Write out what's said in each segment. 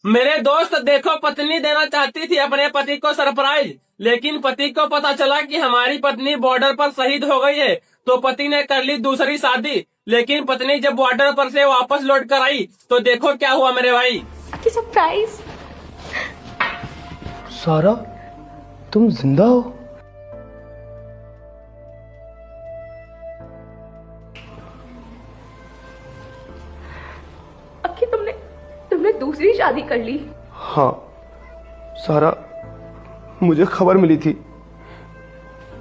मेरे दोस्त देखो, पत्नी देना चाहती थी अपने पति को सरप्राइज, लेकिन पति को पता चला कि हमारी पत्नी बॉर्डर पर शहीद हो गई है, तो पति ने कर ली दूसरी शादी। लेकिन पत्नी जब बॉर्डर पर से वापस लौट कर आई तो देखो क्या हुआ मेरे भाई। सरप्राइज। सारा, तुम जिंदा हो? अक्की, तुमने दूसरी शादी कर ली? हाँ सारा, मुझे खबर मिली थी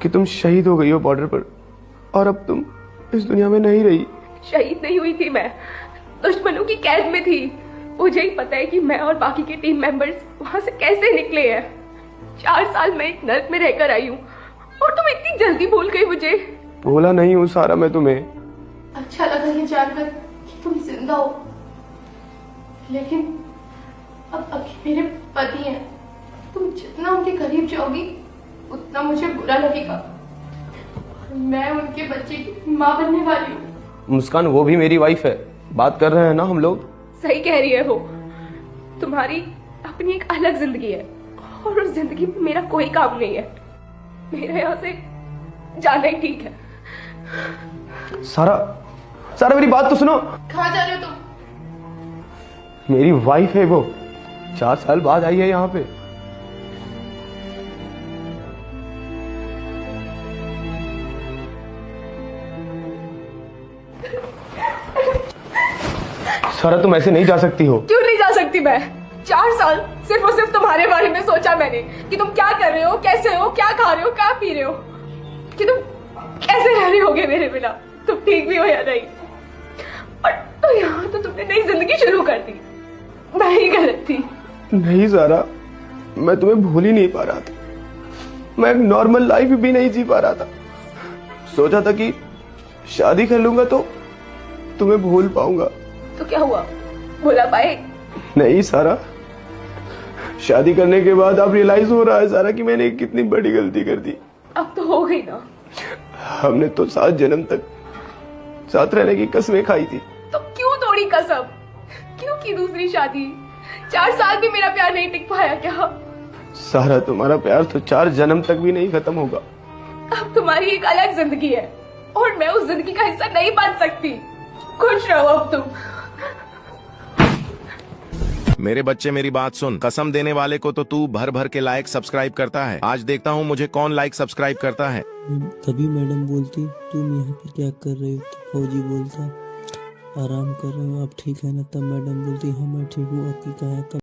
कि तुम शहीद हो गई हो बॉर्डर पर, और अब तुम इस दुनिया में नहीं रही। शहीद नहीं हुई थी मैं, दुश्मनों की कैद में थी। मुझे ही पता है कि मैं और बाकी के टीम मेंबर्स वहां से कैसे निकले हैं। 4 साल मैं एक नर्क में रहकर आई हूँ और तुम इतनी जल्दी भूल गई मुझे। भूला नहीं हूँ सारा मैं तुम्हें। अच्छा लगा ये जानकर कि तुम जिंदा हो, लेकिन अब अभी मेरे पति हैं। तुम जितना उनके करीब जाओगी उतना मुझे बुरा लगेगा। मैं उनके बच्चे की माँ बनने वाली हूँ। मुस्कान, वो भी मेरी वाइफ है। बात कर रहे हैं ना हम लोग। सही कह रही है वो। तुम्हारी अपनी एक अलग जिंदगी है और उस जिंदगी में मेरा कोई काम नहीं है। मेरा यहाँ से जाना ही ठीक है। सारा, सारा मेरी बात तो सुनो। कहाँ जा रहे हो तुम? मेरी वाइफ है वो, 4 साल बाद आई है यहाँ पे। सारा, तुम ऐसे नहीं जा सकती हो। क्यों नहीं जा सकती मैं? 4 साल सिर्फ और सिर्फ तुम्हारे बारे में सोचा मैंने कि तुम क्या कर रहे हो, कैसे हो, क्या खा रहे हो, क्या पी रहे हो, कि तुम कैसे रह रहे होगे मेरे बिना, तुम ठीक भी हो या नहीं। और तो यहाँ तो तुमने नई जिंदगी शुरू कर दी। मैं ही गलत थी। नहीं सारा, मैं तुम्हें भूल ही नहीं पा रहा था। मैं एक नॉर्मल लाइफ भी नहीं जी पा रहा था। सोचा था कि शादी कर लूंगा तो तुम्हें भूल पाऊंगा। तो क्या हुआ, भुला पाए? नहीं सारा, शादी करने के बाद अब रियलाइज हो रहा है सारा कि मैंने कितनी बड़ी गलती कर दी। अब तो हो गई ना। हमने तो 7 जन्म तक साथ रहने की कसमें खाई थी। तो क्यों तोड़ी कसम? क्यों की दूसरी शादी? 4 साल भी मेरा प्यार नहीं टिक पाया क्या? सारा, तुम्हारा प्यार तो 4 जन्म तक भी नहीं खत्म होगा। अब तुम्हारी एक अलग जिंदगी है और मैं उस जिंदगी का हिस्सा नहीं बन सकती। खुश रहो अब तुम। मेरे बच्चे मेरी बात सुन, कसम देने वाले को तो तू भर भर के लाइक सब्सक्राइब करता है। आज देखता हूँ मुझे कौन लाइक सब्सक्राइब करता है। तभी मैडम बोलती तुम यहाँ पे क्या कर रहे हो, तो फौजी बोलता आराम कर रहे हो आप, ठीक है ना? तब मैडम बोलती हाँ मैं ठीक हूँ, आपकी कहा